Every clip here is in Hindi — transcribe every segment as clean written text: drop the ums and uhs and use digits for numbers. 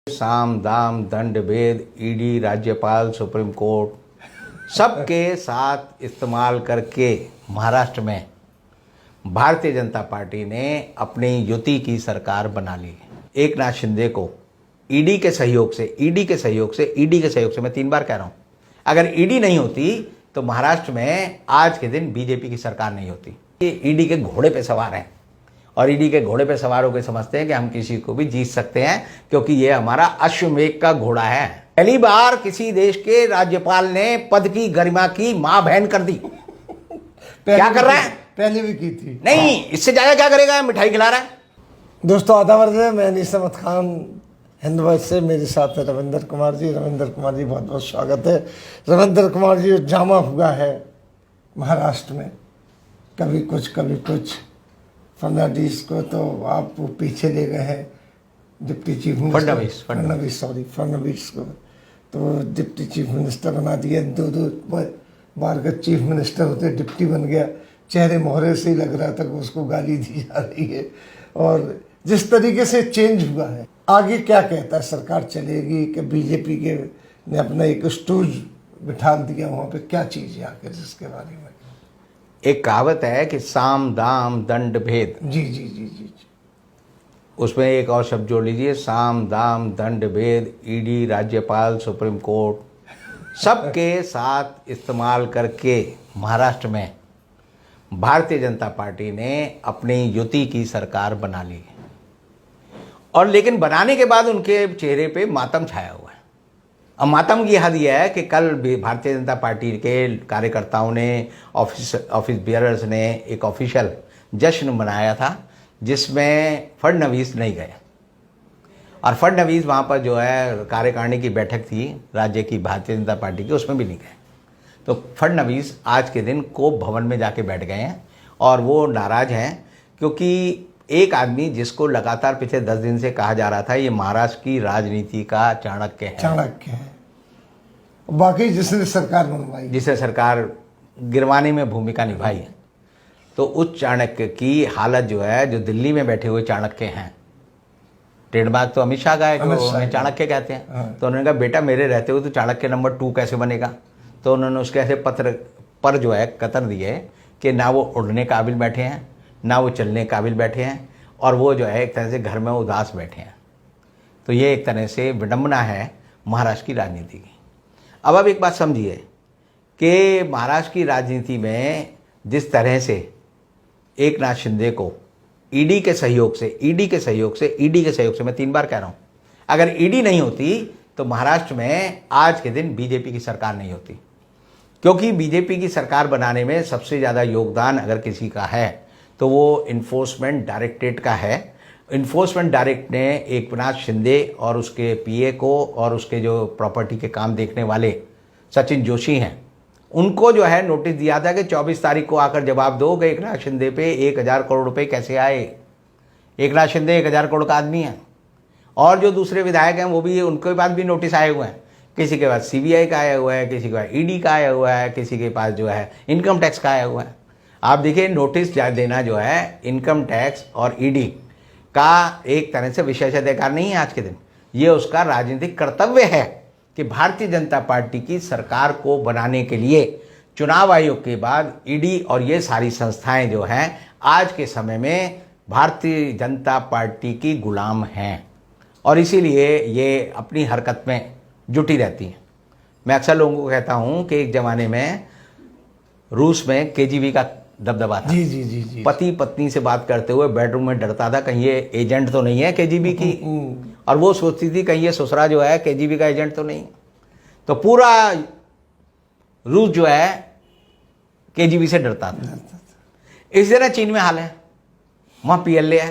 साम दाम दंड भेद ईडी राज्यपाल सुप्रीम कोर्ट सबके साथ इस्तेमाल करके महाराष्ट्र में भारतीय जनता पार्टी ने अपनी युति की सरकार बना ली। एक नाथ शिंदे को ईडी के सहयोग से मैं 3 बार कह रहा हूं, अगर ईडी नहीं होती तो महाराष्ट्र में आज के दिन बीजेपी की सरकार नहीं होती। ये ईडी के घोड़े पे सवार हैं और ईडी के घोड़े पे सवार होकर समझते हैं कि हम किसी को भी जीत सकते हैं, क्योंकि ये हमारा अश्वमेध का घोड़ा है। पहली बार किसी देश के राज्यपाल ने पद की गरिमा की मां बहन कर दी। क्या कर रहा है? पहले भी की थी। नहीं, इससे ज्यादा क्या करेगा? मिठाई खिला रहा है। दोस्तों आदाब है, मैं निसमत खान हिंदवाइट से, मेरे साथ है रविंदर कुमार जी। रविंदर कुमार जी बहुत बहुत स्वागत है। रविंदर कुमार जी, ड्रामा हुआ है महाराष्ट्र में, कभी कुछ फडणवीस को तो आप पीछे ले गए हैं, डिप्टी चीफ मिनिस्टर फडणवीस को तो डिप्टी चीफ मिनिस्टर बना दिया। दो बार का चीफ मिनिस्टर होते डिप्टी बन गया। चेहरे मोहरे से ही लग रहा था कि उसको गाली दी जा रही है। और जिस तरीके से चेंज हुआ है, आगे क्या कहता है? सरकार चलेगी कि बीजेपी के ने अपना एक स्टूज बिठा दिया वहाँ पे? क्या चीज़ है आखिर जिसके बारे में? एक कहावत है कि साम दाम दंड भेद। जी। उसमें एक और शब्द जोड़ लीजिए, साम दाम दंड भेद ईडी राज्यपाल सुप्रीम कोर्ट सबके साथ इस्तेमाल करके महाराष्ट्र में भारतीय जनता पार्टी ने अपनी युति की सरकार बना ली। और लेकिन बनाने के बाद उनके चेहरे पे मातम छाया हुआ है। अब मातम की हद यह है कि कल भारतीय जनता पार्टी के कार्यकर्ताओं ने, ऑफिस बियरर्स ने एक ऑफिशियल जश्न मनाया था जिसमें फडणवीस नहीं गए। और फडणवीस वहाँ पर जो है कार्यकारिणी की बैठक थी राज्य की भारतीय जनता पार्टी की, उसमें भी नहीं गए। तो फडणवीस आज के दिन कोप भवन में जाके बैठ गए हैं और वो नाराज हैं, क्योंकि एक आदमी जिसको लगातार पिछले 10 दिन से कहा जा रहा था ये महाराष्ट्र की राजनीति का चाणक्य है, बाकी जिसने सरकार बनवाई, जिसने सरकार गिरवाने में भूमिका निभाई है, तो उस चाणक्य की हालत जो है, जो दिल्ली में बैठे हुए चाणक्य हैं, ट्रेडमार्क तो अमित शाह का है, तो उन्हें चाणक्य कहते हैं। हाँ। तो उन्होंने कहा बेटा मेरे रहते हुए तो चाणक्य नंबर 2 कैसे बनेगा? तो उन्होंने उसके ऐसे पत्र पर जो है कतर दिए कि ना वो उड़ने काबिल बैठे हैं, ना वो चलने काबिल बैठे हैं, और वो जो है एक तरह से घर में उदास बैठे हैं। तो ये एक तरह से विडंबना है महाराष्ट्र की राजनीति की। अब एक बात समझिए कि महाराष्ट्र की राजनीति में जिस तरह से एक नाथ शिंदे को ईडी के सहयोग से मैं 3 बार कह रहा हूँ, अगर ईडी नहीं होती तो महाराष्ट्र में आज के दिन बीजेपी की सरकार नहीं होती। क्योंकि बीजेपी की सरकार बनाने में सबसे ज़्यादा योगदान अगर किसी का है तो वो इन्फोर्समेंट डायरेक्टरेट का है। इन्फोर्समेंट डायरेक्ट ने एक नाथ शिंदे और उसके पीए को और उसके जो प्रॉपर्टी के काम देखने वाले सचिन जोशी हैं, उनको जो है नोटिस दिया था कि 24 तारीख को आकर जवाब दो कि एक नाथ शिंदे पे 1000 करोड़ रुपए कैसे आए। एक नाथ शिंदे 1000 करोड़ का आदमी है, और जो दूसरे विधायक हैं वो भी, उनके पास भी नोटिस आए हुए हैं। किसी के पास सीबीआई का आया हुआ है, किसी के पास ईडी का आया हुआ है, किसी के पास जो है इनकम टैक्स का आया हुआ है। आप देखिए, नोटिस देना जो है इनकम टैक्स और ईडी का एक तरह से विशेषाधिकार नहीं है आज के दिन, ये उसका राजनीतिक कर्तव्य है कि भारतीय जनता पार्टी की सरकार को बनाने के लिए चुनाव आयोग के बाद ईडी और ये सारी संस्थाएं जो हैं आज के समय में भारतीय जनता पार्टी की गुलाम हैं, और इसीलिए ये अपनी हरकत में जुटी रहती हैं। मैं अक्सर लोगों को कहता हूं कि एक ज़माने में रूस में केजीबी का दबदबा था। जी। पति पत्नी से बात करते हुए बेडरूम में डरता था कहीं ये एजेंट तो नहीं है केजीबी की, और वो सोचती थी कहीं ये ससुरा जो है केजीबी का एजेंट तो नहीं। तो पूरा रूस जो है केजीबी से डरता था। इस तरह चीन में हाल है। वहाँ पीएलए है।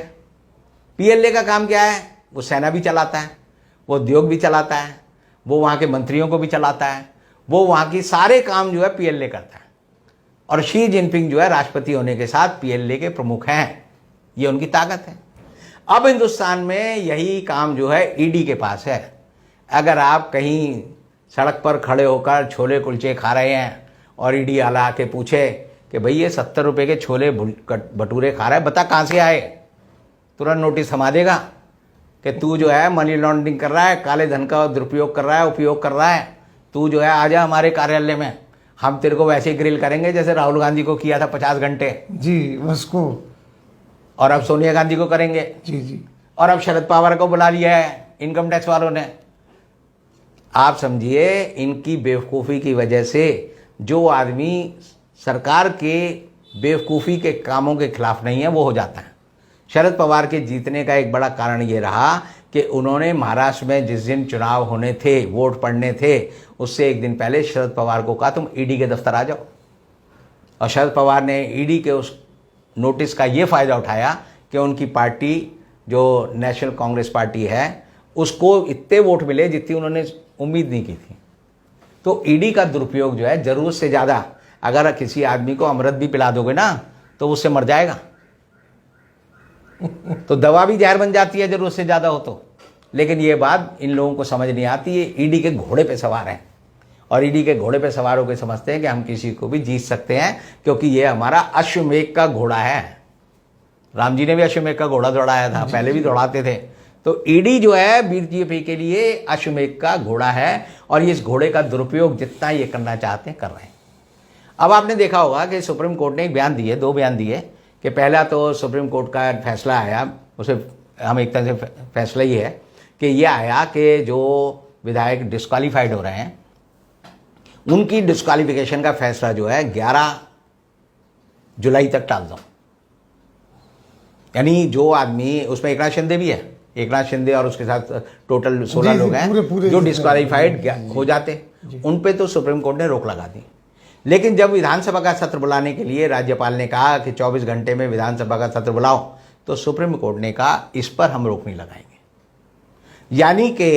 पीएलए का काम क्या है? वो सेना भी चलाता है, वो उद्योग भी चलाता है, वो वहाँ के मंत्रियों को भी चलाता है, वो वहाँ की सारे काम जो है पीएलए करता है। और शी जिनपिंग जो है राष्ट्रपति होने के साथ पीएलए के प्रमुख हैं, ये उनकी ताकत है। अब हिंदुस्तान में यही काम जो है ईडी के पास है। अगर आप कहीं सड़क पर खड़े होकर छोले कुलचे खा रहे हैं और ईडी वाला आके पूछे कि भाई ये 70 रुपये के छोले भटूरे खा रहा है, बता कहाँ से आए, तुरंत नोटिस थमा देगा कि तू जो है मनी लॉन्ड्रिंग कर रहा है, काले धन का दुरुपयोग कर रहा है, उपयोग कर रहा है, तू जो है आ जा हमारे कार्यालय में, हम तेरे को वैसे ही ग्रिल करेंगे जैसे राहुल गांधी को किया था 50 घंटे। जी उसको। और अब सोनिया गांधी को करेंगे। जी जी। और अब शरद पवार को बुला लिया है इनकम टैक्स वालों ने। आप समझिए इनकी बेवकूफ़ी की वजह से जो आदमी सरकार के बेवकूफ़ी के कामों के खिलाफ नहीं है वो हो जाता है। शरद पवार के जीतने का एक बड़ा कारण ये रहा कि उन्होंने महाराष्ट्र में जिस दिन चुनाव होने थे, वोट पड़ने थे, उससे एक दिन पहले शरद पवार को कहा तुम ईडी के दफ्तर आ जाओ। और शरद पवार ने ईडी के उस नोटिस का ये फ़ायदा उठाया कि उनकी पार्टी जो नेशनल कांग्रेस पार्टी है उसको इतने वोट मिले जितनी उन्होंने उम्मीद नहीं की थी। तो ईडी का दुरुपयोग जो है ज़रूरत से ज़्यादा, अगर किसी आदमी को अमृत भी पिला दोगे ना तो उससे मर जाएगा। तो दवा भी जहर बन जाती है ज़रूरत से ज़्यादा हो तो। लेकिन ये बात इन लोगों को समझ नहीं आती। ये ईडी के घोड़े पे सवार हैं और ईडी के घोड़े पे सवार होकर समझते हैं कि हम किसी को भी जीत सकते हैं क्योंकि ये हमारा अश्वमेध का घोड़ा है। राम जी ने भी अश्वमेध का घोड़ा दौड़ाया था, पहले भी दौड़ाते थे। तो ईडी जो है बीजेपी के लिए अश्वमेध का घोड़ा है और ये इस घोड़े का दुरुपयोग जितना ये करना चाहते हैं कर रहे हैं। अब आपने देखा होगा कि सुप्रीम कोर्ट ने एक बयान दिए, 2 बयान दिए कि पहला तो सुप्रीम कोर्ट का फैसला आया, उसे हम एक तरह से फैसला ही है कि ये आया कि जो विधायक डिस्क्वालीफाइड हो रहे हैं उनकी डिस्क्वालिफिकेशन का फैसला जो है 11 जुलाई तक टाल दो। यानी जो आदमी, उसमें एकनाथ शिंदे भी है, एकनाथ शिंदे और उसके साथ टोटल 16 लोग हैं जो डिस्क्वालीफाइड हो जाते, उन पे तो सुप्रीम कोर्ट ने रोक लगा दी। लेकिन जब विधानसभा का सत्र बुलाने के लिए राज्यपाल ने कहा कि 24 घंटे में विधानसभा का सत्र बुलाओ, तो सुप्रीम कोर्ट ने कहा इस पर हम रोक नहीं लगाएंगे। यानी कि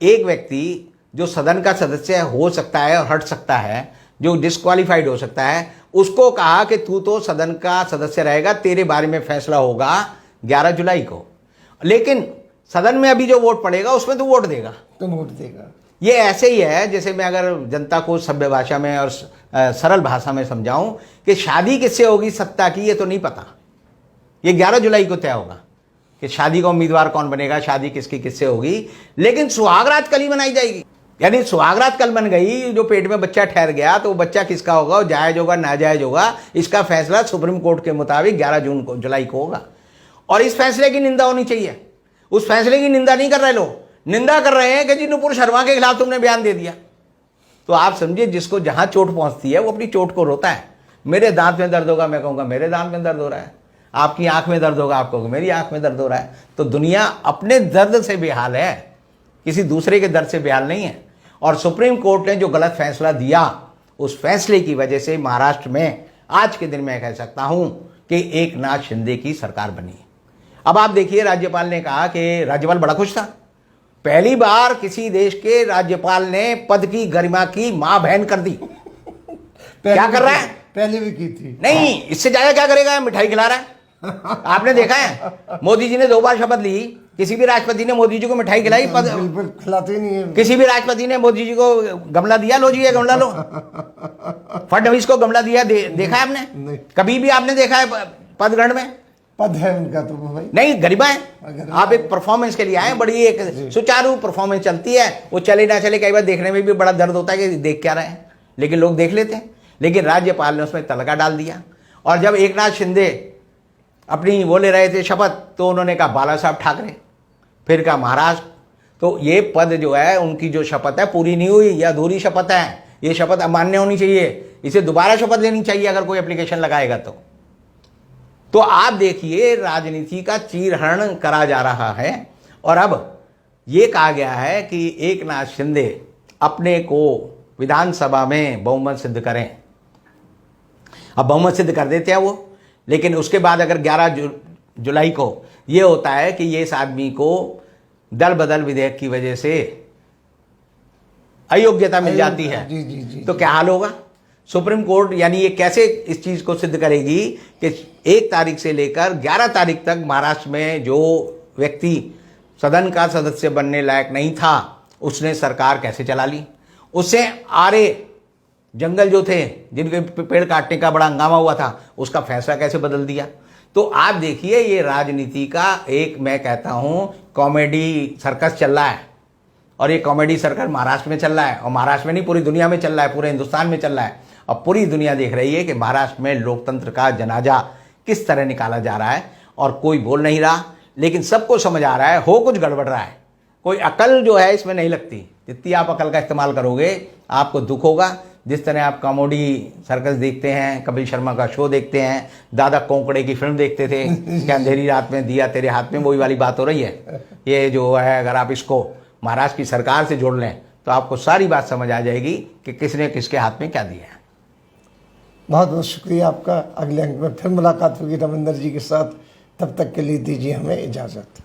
एक व्यक्ति जो सदन का सदस्य हो सकता है और हट सकता है, जो डिस्क्वालीफाइड हो सकता है, उसको कहा कि तू तो सदन का सदस्य रहेगा, तेरे बारे में फैसला होगा 11 जुलाई को, लेकिन सदन में अभी जो वोट पड़ेगा उसमें तू वोट देगा। तो वोट देगा। ये ऐसे ही है जैसे मैं अगर जनता को सभ्य भाषा में और सरल भाषा में समझाऊं कि शादी किससे होगी सत्ता की, ये तो नहीं पता। ये 11 जुलाई को तय होगा कि शादी का उम्मीदवार कौन बनेगा, शादी किसकी किससे होगी, लेकिन सुहागरात कल ही मनाई जाएगी। यानी सुहागरात कल बन गई, जो पेट में बच्चा ठहर गया तो वो बच्चा किसका होगा, वो जायज होगा नाजायज होगा, इसका फैसला सुप्रीम कोर्ट के मुताबिक 11 जुलाई को होगा। और इस फैसले की निंदा होनी चाहिए। उस फैसले की निंदा नहीं कर रहे लोग, निंदा कर रहे हैं कि जी नुपुर शर्मा के खिलाफ तुमने बयान दे दिया। तो आप समझिए जिसको जहां चोट पहुंचती है वो अपनी चोट को रोता है। मेरे दांत में दर्द होगा, मैं कहूँगा मेरे दांत में दर्द हो रहा है। आपकी आंख में दर्द होगा, आप कहोगे मेरी आंख में दर्द हो रहा है। तो दुनिया अपने दर्द से बेहाल है, किसी दूसरे के दर्द से बेहाल नहीं है। और सुप्रीम कोर्ट ने जो गलत फैसला दिया, उस फैसले की वजह से महाराष्ट्र में आज के दिन मैं कह सकता हूं कि एकनाथ शिंदे की सरकार बनी। अब आप देखिए, राज्यपाल ने कहा कि राज्यपाल बड़ा खुश था। पहली बार किसी देश के राज्यपाल ने पद की गरिमा की मां बहन कर दी। क्या कर रहा है? पहले भी की थी। नहीं, इससे ज्यादा क्या करेगा? मिठाई खिला रहा है। आपने देखा है मोदी जी ने 2 बार शपथ ली, किसी भी राष्ट्रपति ने मोदी जी को मिठाई खिलाई? बिल्कुल खिलाते नहीं है। किसी भी राष्ट्रपति ने मोदी जी को गमला दिया, लो जी ये गमला लो? फडणवीस को गमला दिया देखा है आपने? नहीं। कभी भी आपने देखा है पदग्रहण में? पद है उनका तो भाई नहीं, गरिमा है। आप एक परफॉर्मेंस के लिए आए, बड़ी एक सुचारू परफॉर्मेंस चलती है, वो चले ना चले, कई बार देखने में भी बड़ा दर्द होता है कि देख क्या रहे हैं, लेकिन लोग देख लेते हैं। लेकिन राज्यपाल ने उसमें तड़का डाल दिया। और जब एकनाथ शिंदे अपनी वो ले रहे थे शपथ, तो उन्होंने कहा बाला साहब ठाकरे, फिर कहा महाराष्ट्र। तो ये पद जो है, उनकी जो शपथ है पूरी नहीं हुई, या अधूरी शपथ है। ये शपथ अमान्य होनी चाहिए, इसे दोबारा शपथ लेनी चाहिए अगर कोई एप्लीकेशन लगाएगा तो आप देखिए राजनीति का चीरहरण करा जा रहा है। और अब ये कहा गया है कि एकनाथ शिंदे अपने को विधानसभा में बहुमत सिद्ध करें। अब बहुमत सिद्ध कर देते हैं वो, लेकिन उसके बाद अगर 11 जुलाई को ये होता है कि ये इस आदमी को दल बदल विधेयक की वजह से अयोग्यता मिल जाती है, जी। तो क्या हाल होगा? सुप्रीम कोर्ट यानी ये कैसे इस चीज को सिद्ध करेगी कि 1 तारीख से लेकर 11 तारीख तक महाराष्ट्र में जो व्यक्ति सदन का सदस्य बनने लायक नहीं था, उसने सरकार कैसे चला ली? उससे आरे जंगल जो थे, जिनके पेड़ काटने का बड़ा हंगामा हुआ था, उसका फैसला कैसे बदल दिया? तो आप देखिए, ये राजनीति का एक, मैं कहता हूं कॉमेडी सर्कस चल रहा है, और ये कॉमेडी सर्कस महाराष्ट्र में चल रहा है, और महाराष्ट्र में नहीं पूरी दुनिया में चल रहा है, पूरे हिंदुस्तान में चल रहा है। और पूरी दुनिया देख रही है कि महाराष्ट्र में लोकतंत्र का जनाजा किस तरह निकाला जा रहा है, और कोई बोल नहीं रहा, लेकिन सबको समझ आ रहा है हो कुछ गड़बड़ रहा है। कोई अकल जो है इसमें नहीं लगती, जितनी आप अकल का इस्तेमाल करोगे आपको दुख होगा। जिस तरह आप कॉमेडी सर्कस देखते हैं, कपिल शर्मा का शो देखते हैं, दादा कोंकड़े की फिल्म देखते थे कि अंधेरी रात में दिया तेरे हाथ में, वही वाली बात हो रही है। ये जो है अगर आप इसको महाराष्ट्र की सरकार से जोड़ लें तो आपको सारी बात समझ आ जाएगी कि किसने किसके हाथ में क्या दिया है। बहुत बहुत शुक्रिया आपका। अगले अंक में फिर मुलाकात होगी रविंदर जी के साथ, तब तक के लिए दीजिए हमें इजाज़त।